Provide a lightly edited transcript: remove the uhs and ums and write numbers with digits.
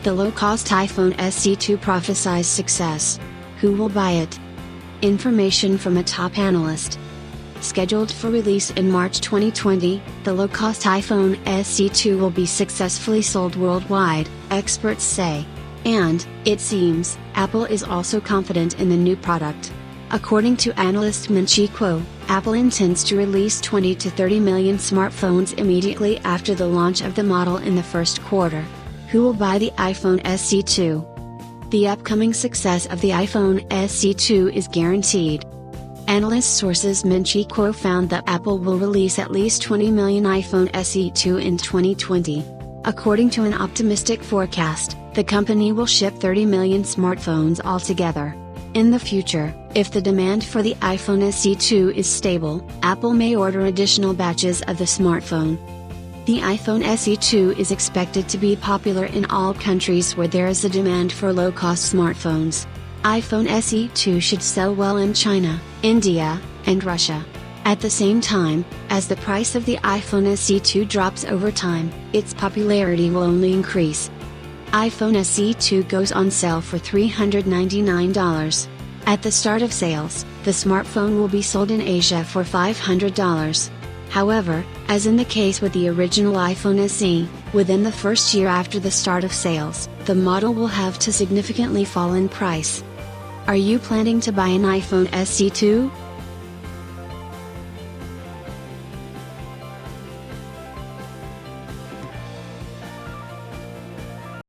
The low-cost iPhone SE2 prophesies success. Who will buy it? Information from a top analyst. Scheduled for release in March 2020, the low-cost iPhone SE2 will be successfully sold worldwide, experts say. And, it seems, Apple is also confident in the new product. According to analyst Ming-Chi Kuo, Apple intends to release 20 to 30 million smartphones immediately after the launch of the model in the first quarter. Who will buy the iPhone SE2? The upcoming success of the iPhone SE2 is guaranteed. Analyst sources Ming-Chi Kuo found that Apple will release at least 20 million iPhone SE2 in 2020. According to an optimistic forecast, the company will ship 30 million smartphones altogether. In the future, if the demand for the iPhone SE2 is stable, Apple may order additional batches of the smartphone. The iPhone SE2 is expected to be popular in all countries where there is a demand for low-cost smartphones. iPhone SE2 should sell well in China, India, and Russia. At the same time, as the price of the iPhone SE2 drops over time, its popularity will only increase. iPhone SE2 goes on sale for $399. At the start of sales, the smartphone will be sold in Asia for $500. However, as in the case with the original iPhone SE, within the first year after the start of sales, the model will have to significantly fall in price. Are you planning to buy an iPhone SE2?